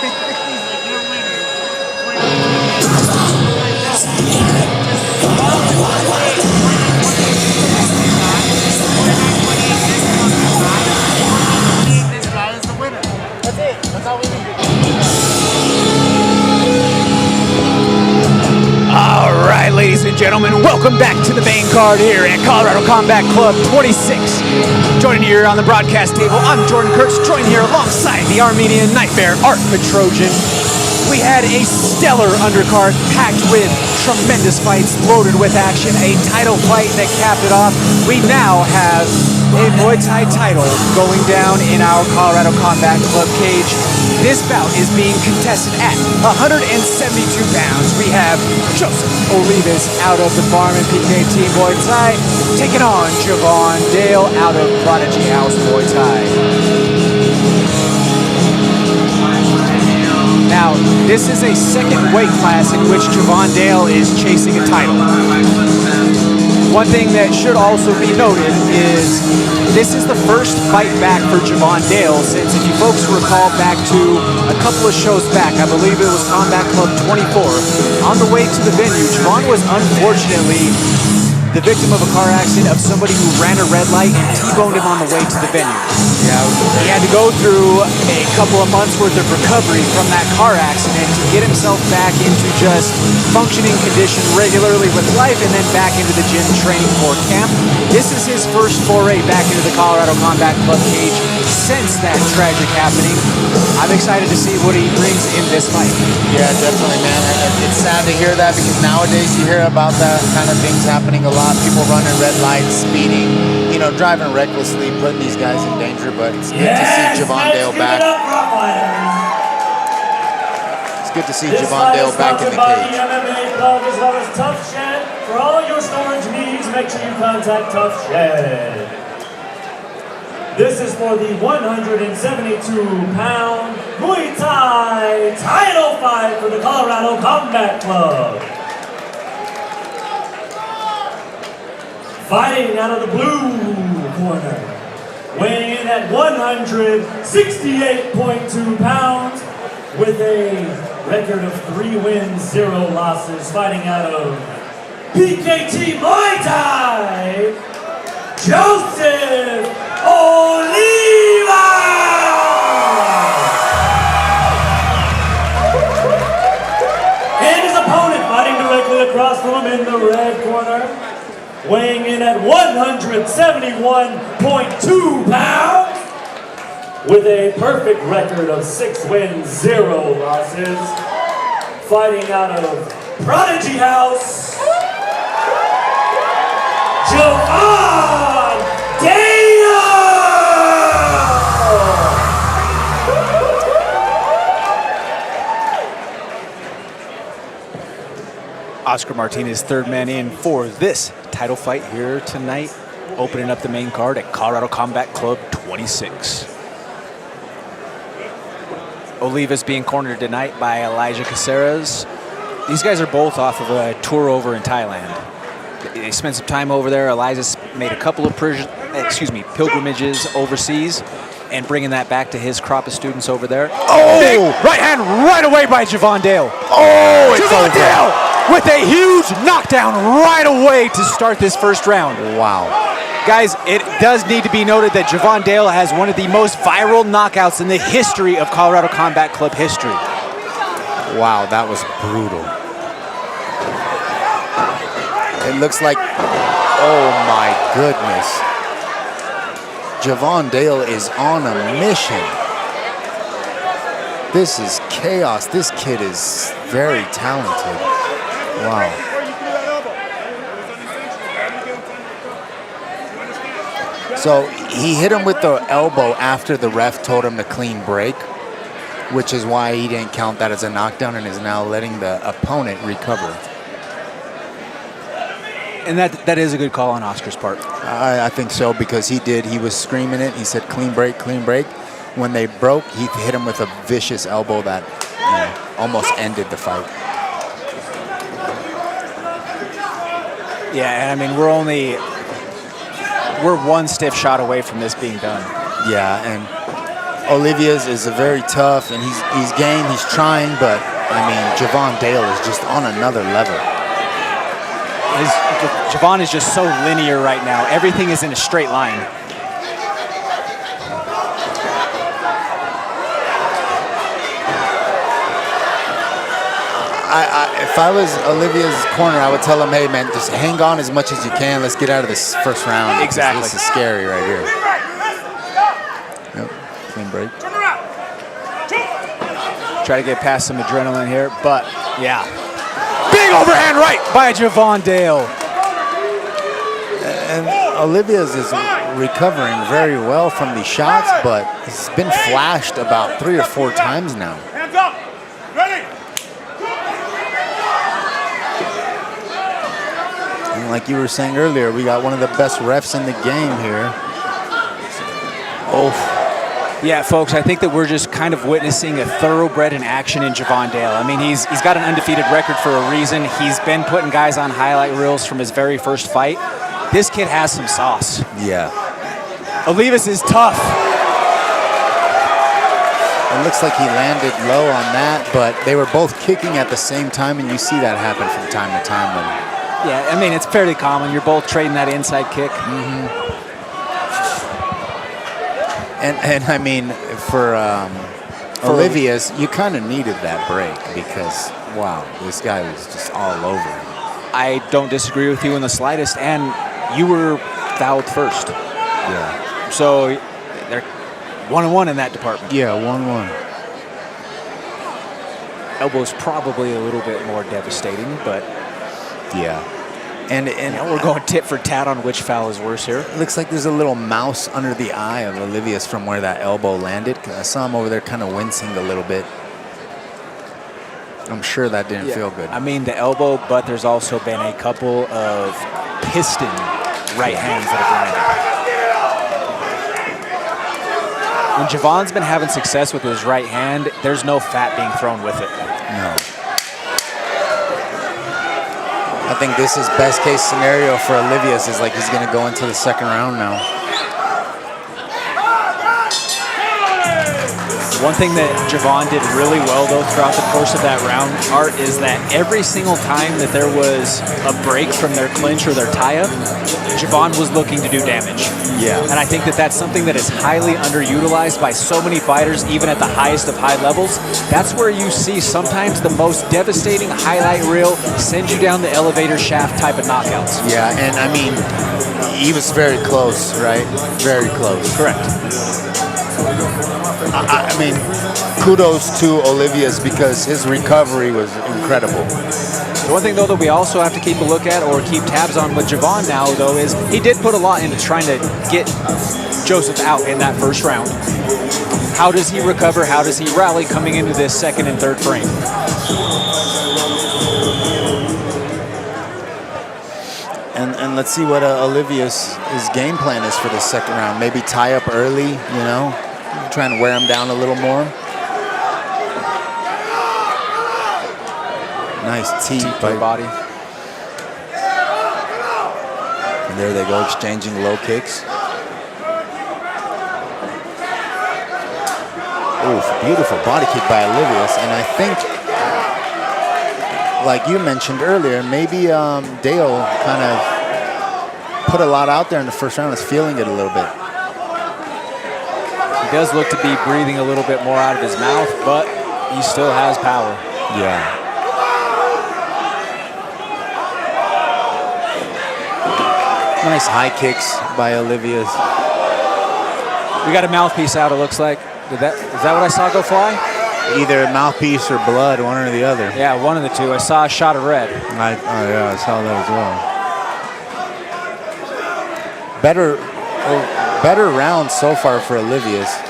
All right, ladies and gentlemen, welcome back to the main card here at Colorado Combat Club 26. Joining you here on the broadcast table, I'm Jordan Kurtz, joined here alongside the Armenian Nightmare, Art Petrosian. We had a stellar undercard packed with tremendous fights, loaded with action, a title fight that capped it off. We now have a Muay Thai title going down in our Colorado Combat Club cage. This bout is being contested at 172 pounds. We have Joseph Olivas out of the Farm and PKT Muay Thai taking on Jevan Dale out of Prodigy House Muay Thai. Now, this is a second weight class in which Jevan Dale is chasing a title. One thing that should also be noted is this is the first fight back for Jevan Dale since, if you folks recall back to a couple of shows back, I believe it was Combat Club 24, on the way to the venue, Jevan was unfortunately the victim of a car accident of somebody who ran a red light and T-boned him on the way to the venue. Yeah, he had to go through a couple of months worth of recovery from that car accident to get himself back into just functioning condition regularly with life and then back into the gym training for camp. This is his first foray back into the Colorado Combat Club cage since that tragic happening. I'm excited to see what he brings in this fight. Yeah, definitely, man. It's sad to hear that because nowadays you hear about that kind of things happening a lot. People running red lights, speeding, you know, driving recklessly, putting these guys in danger. But it's good to see Jevan Dale back. It's good to see Jevan Dale back in the cage. MMA Club as well as Tough Shed. For all your storage needs, make sure you contact Tough Shed. This is for the 172-pound Muay Thai title fight for the Colorado Combat Club. Fighting out of the blue corner, weighing in at 168.2 pounds with a record of 3 wins, 0 losses, fighting out of PKT Muay Thai, Joseph Olivas! And his opponent fighting directly across from him in the red corner, weighing in at 171.2 pounds with a perfect record of 6 wins, 0 losses, fighting out of Prodigy House, Jevan Dale! Oscar Martinez, third man in for this title fight here tonight, opening up the main card at Colorado Combat Club 26. Olivas being cornered tonight by Elijah Caceres. These guys are both off of a tour over in Thailand. They spent some time over there. Elijah's made a couple of pilgrimages overseas and bringing that back to his crop of students over there. Oh! Big right hand right away by Jevan Dale. Oh, it's Jevan Dale with a huge knockdown right away to start this first round. Wow. Guys, it does need to be noted that Jevan Dale has one of the most viral knockouts in the history of Colorado Combat Club history. Wow, that was brutal. It looks like, oh my goodness. Jevan Dale is on a mission. This is chaos. This kid is very talented. Wow. So he hit him with the elbow after the ref told him to clean break, which is why he didn't count that as a knockdown and is now letting the opponent recover. And that is a good call on Oscar's part. I think so, because he did. He was screaming it. He said, clean break, clean break. When they broke, he hit him with a vicious elbow that almost ended the fight. Yeah, and I mean, we're one stiff shot away from this being done. Yeah, and Olivas is a very tough, and he's game, he's trying, but I mean, Jevan Dale is just on another level. Jevan is just so linear right now. Everything is in a straight line. If I was Olivia's corner, I would tell him, hey, man, just hang on as much as you can. Let's get out of this first round. Exactly. This is scary right here. Yep. Clean break. Try to get past some adrenaline here, but yeah. Big overhand right by Jevan Dale. And Olivas is recovering very well from these shots, but he's been flashed about 3 or 4 times now. Hands up. Ready. And like you were saying earlier, we got one of the best refs in the game here. Oh. Yeah, folks, I think that we're just kind of witnessing a thoroughbred in action in Jevan Dale. I mean, he's got an undefeated record for a reason. He's been putting guys on highlight reels from his very first fight. This kid has some sauce. Yeah. Olivas is tough. It looks like he landed low on that, but they were both kicking at the same time, and you see that happen from time to time. Yeah, I mean, it's fairly common. You're both trading that inside kick. Mm-hmm. And I mean, for Olivas, you kind of needed that break because, wow, this guy was just all over him. I don't disagree with you in the slightest, and you were fouled first. Yeah. So they're 1-1 in that department. Yeah, 1-1. Elbow's probably a little bit more devastating, but yeah. And we're going tit for tat on which foul is worse here. It looks like there's a little mouse under the eye of Olivas from where that elbow landed. I saw him over there kind of wincing a little bit. I'm sure that didn't feel good. I mean, the elbow, but there's also been a couple of piston right hands that have landed. When Jevan's been having success with his right hand, there's no fat being thrown with it. No. I think this is best case scenario for Olivas is like he's going to go into the second round now. One thing that Jevan did really well, though, throughout the course of that round, Art, is that every single time that there was a break from their clinch or their tie-up, Jevan was looking to do damage. Yeah. And I think that that's something that is highly underutilized by so many fighters, even at the highest of high levels. That's where you see sometimes the most devastating highlight reel send you down the elevator shaft type of knockouts. Yeah, and I mean, he was very close, right? Very close. Correct. I mean, kudos to Olivas because his recovery was incredible. The one thing, though, that we also have to keep a look at or keep tabs on with Jevan now, though, is he did put a lot into trying to get Joseph out in that first round. How does he recover? How does he rally coming into this second and third frame? And let's see what Olivas' game plan is for this second round. Maybe tie up early, you know, try and wear him down a little more. Nice tee by body. And there they go, exchanging low kicks. Oof, beautiful body kick by Olivas. And I think, like you mentioned earlier, maybe Dale kind of put a lot out there in the first round, is feeling it a little bit. He does look to be breathing a little bit more out of his mouth, but he still has power. Yeah. Nice high kicks by Olivas. We got a mouthpiece out, it looks like. Is that what I saw go fly? Either mouthpiece or blood, one or the other. Yeah, one of the two. I saw a shot of red. Yeah, I saw that as well. Better round so far for Olivas.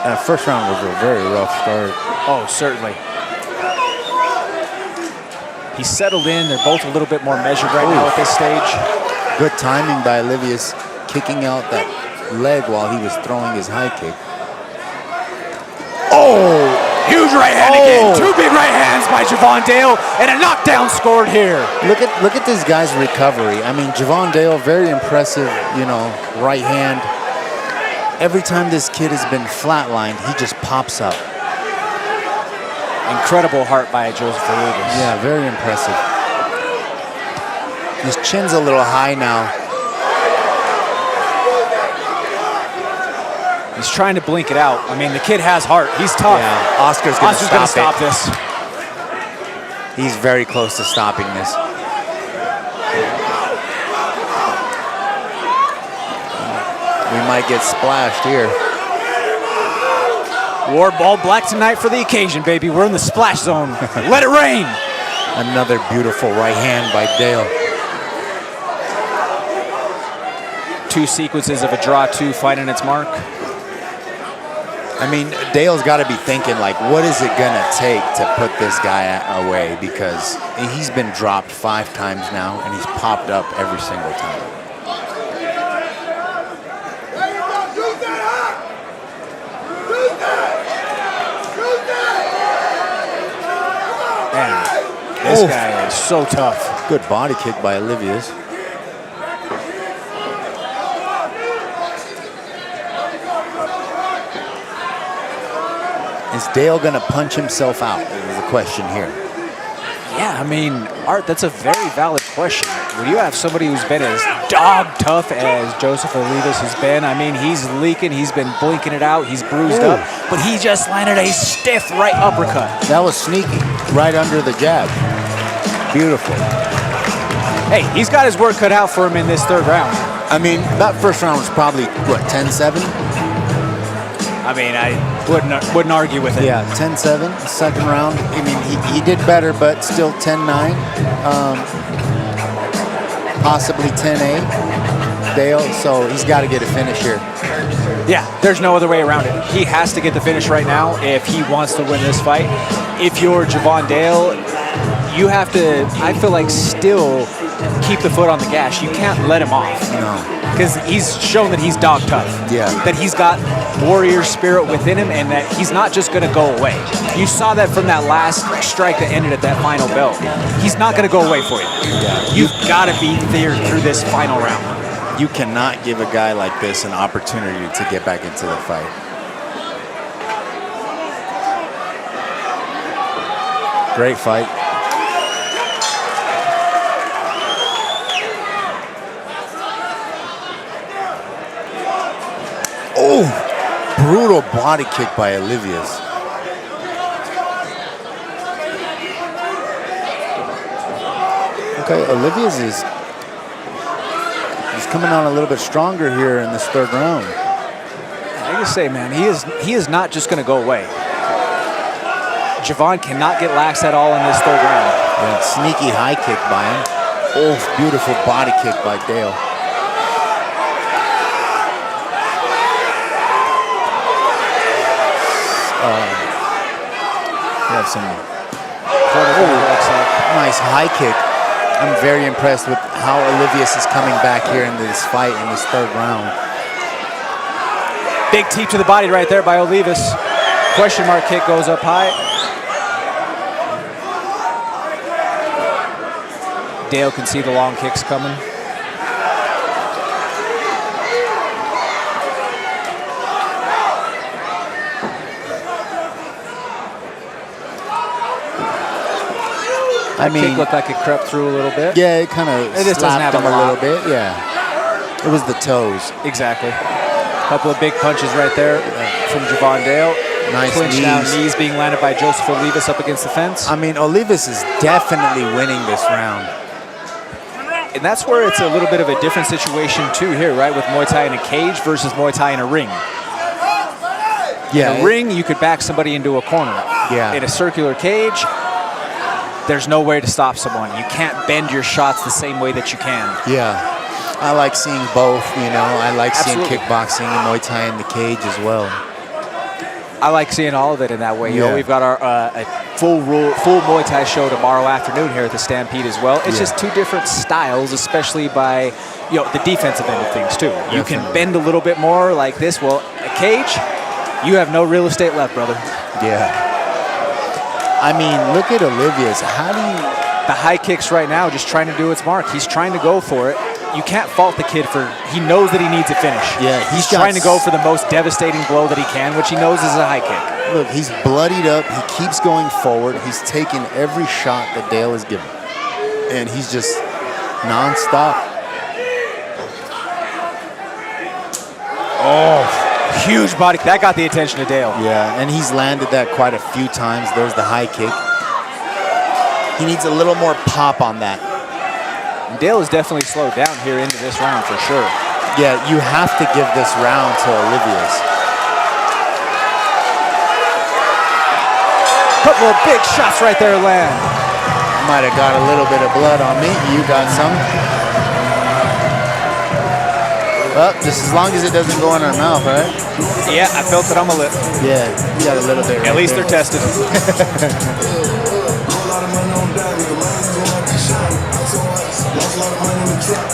That first round was a very rough start. Oh, certainly. He's settled in. They're both a little bit more measured right now at this stage. Good timing by Olivas, kicking out that leg while he was throwing his high kick. Oh! Huge right hand again. Two big right hands by Jevan Dale, and a knockdown scored here. Look at this guy's recovery. I mean, Jevan Dale, very impressive, you know, right hand. every time this kid has been flatlined, he just pops up. Incredible heart by Joseph Olivas. Yeah, very impressive. His chin's a little high now. He's trying to blink it out. I mean, the kid has heart. He's tough. Yeah, Oscar's gonna stop this. He's very close to stopping this. We might get splashed here. War ball black tonight for the occasion, baby. We're in the splash zone. Let it rain. Another beautiful right hand by Dale. 2 sequences of a draw 2 finding its mark. I mean, Dale's got to be thinking, like, what is it going to take to put this guy away? Because he's been dropped 5 times now, and he's popped up every single time. Man, this guy is so tough. Good body kick by Olivas. Is Dale going to punch himself out is the question here. Yeah, I mean, Art, that's a very valid question. When you have somebody who's been as dog tough as Joseph Olivas has been, I mean, he's leaking, he's been blinking it out, he's bruised up, but he just landed a stiff right uppercut. That was sneaky, right under the jab. Beautiful. Hey, he's got his work cut out for him in this 3rd round. I mean, that first round was probably, what, 10-7? I mean, I wouldn't argue with it. Yeah, 10-7, second round. I mean, he did better, but still 10-9. Possibly 10-8, Dale, so he's got to get a finish here. Yeah, there's no other way around it. He has to get the finish right now if he wants to win this fight. If you're Jevan Dale, you have to, I feel like, still keep the foot on the gas. You can't let him off. No. Because he's shown that he's dog tough. Yeah. That he's got warrior spirit within him and that he's not just going to go away. You saw that from that last strike that ended at that final bell. He's not going to go away for you. Yeah. You've got to be there through this final round. You cannot give a guy like this an opportunity to get back into the fight. Great fight. Oh, brutal body kick by Olivas. Okay, Olivas is coming on a little bit stronger here in this 3rd round. I can say, man, he is not just going to go away. Jevan cannot get lax at all in this 3rd round. And sneaky high kick by him. Oh, beautiful body kick by Dale. We have some nice high kick. I'm very impressed with how Olivas is coming back here into this fight in this 3rd round. Big teep to the body right there by Olivas. Question mark kick goes up high. Dale can see the long kicks coming. I mean, kick looked like it crept through a little bit. Yeah, it kind of slapped him a little bit. Yeah, it was the toes. Exactly. A couple of big punches right there from Jevan Dale. Nice clinch down knees being landed by Joseph Olivas up against the fence. I mean, Olivas is definitely winning this round. And that's where it's a little bit of a different situation too here, right? With Muay Thai in a cage versus Muay Thai in a ring. Yeah. In a ring, you could back somebody into a corner. Yeah. In a circular cage, there's no way to stop someone. You can't bend your shots the same way that you can. Yeah. I like seeing both, you know. I like Absolutely. seeing kickboxing and Muay Thai in the cage as well. I like seeing all of it in that way. You Yeah. know, we've got our a full Muay Thai show tomorrow afternoon here at the Stampede as well. It's just 2 different styles, especially by the defensive end of things too. You can bend a little bit more like this. Well, a cage, you have no real estate left, brother. Yeah. I mean, look at Olivas. How do you... The high kicks right now, just trying to do its mark. He's trying to go for it. you can't fault the kid for, he knows that he needs a finish. Yeah, he's trying to go for the most devastating blow that he can, which he knows is a high kick. Look, he's bloodied up. He keeps going forward. He's taking every shot that Dale is giving. And he's just nonstop. Oh, huge body. That got the attention of Dale. Yeah, and he's landed that quite a few times. There's the high kick. He needs a little more pop on that. And Dale is definitely slowed down here into this round for sure. Yeah, you have to give this round to Olivia's. Couple of big shots right there land. Might have got a little bit of blood on me. You got some. Well, just as long as it doesn't go in our mouth, right? Yeah, I felt it on my lip. Yeah, you got a little bit right At least there. they're tested.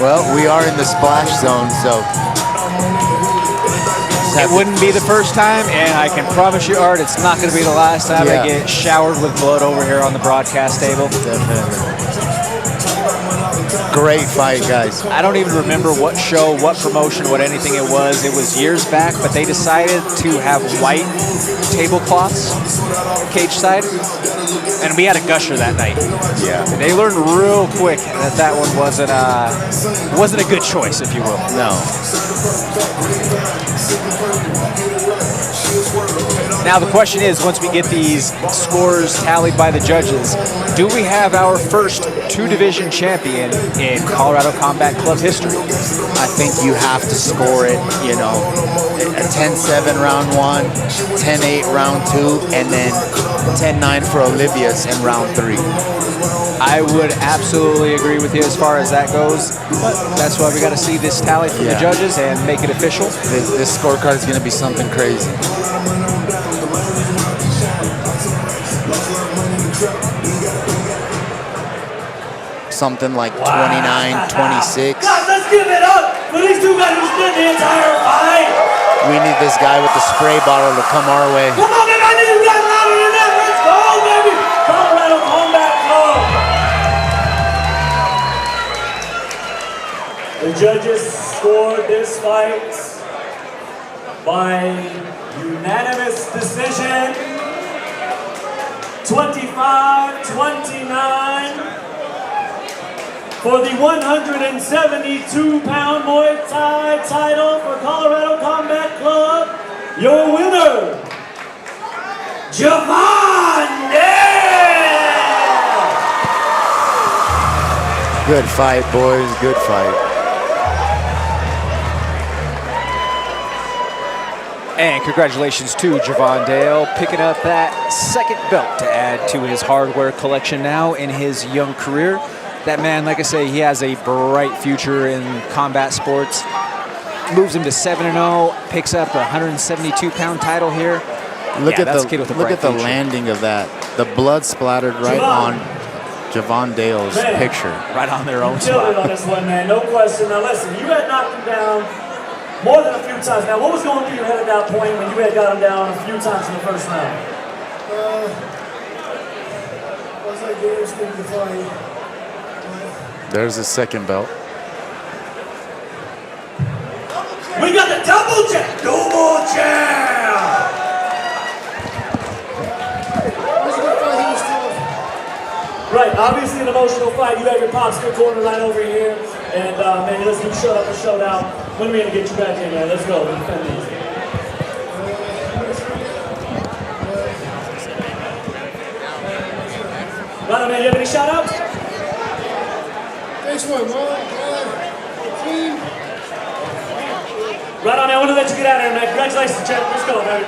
Well, we are in the splash zone, so. It wouldn't be the first time, and I can promise you, Art, it's not going to be the last time I get showered with blood over here on the broadcast table. Definitely. Great fight, guys. I don't even remember what show, what promotion, what anything it was. It was years back, but they decided to have white tablecloths cage side, and we had a gusher that night. Yeah. And they learned real quick that that one wasn't a good choice, if you will. No. Now the question is, once we get these scores tallied by the judges, do we have our first two-division champion in Colorado Combat Club history? I think you have to score it, you know, a 10-7 round 1, 10-8 round 2, and then 10-9 for Olivias in round 3. I would absolutely agree with you as far as that goes, but that's why we got to see this tally from the judges and make it official. This scorecard is going to be something crazy. Something like 29-26. Guys, let's give it up for these two guys who spent the entire fight. We need this guy with the spray bottle to come our way. Come on, baby, I need you guys louder than that. Let's go, baby. Colorado Combat Club. The judges scored this fight by unanimous decision, 25-29. For the 172-pound Muay Thai title for Colorado Combat Club, your winner, Jevan! Good fight, boys. Good fight. And congratulations to Jevan Dale, picking up that second belt to add to his hardware collection now in his young career. That man, like I say, he has a bright future in combat sports. Moves him to 7-0, picks up a 172-pound title here. Look at the future. landing of that. The blood splattered right on Jevan Dale's picture. Right on their own You killed it spot. on this one, man. No question. Now listen, you had knocked him down more than a few times. Now, what was going through your head at that point when you had got him down a few times in the first round? Was I games in the fight? There's his second belt. We got the double jab! Double jab! Right, obviously an emotional fight. You have your pops in your corner right over here. And man, let's do shut up and shut out. When are we gonna get you back in, man? Let's go. Let's defend these. Right, man, you have any shout outs? Next one, team. Right on, man. I want to let you get out of here, man. Congratulations, champ. Let's go, baby.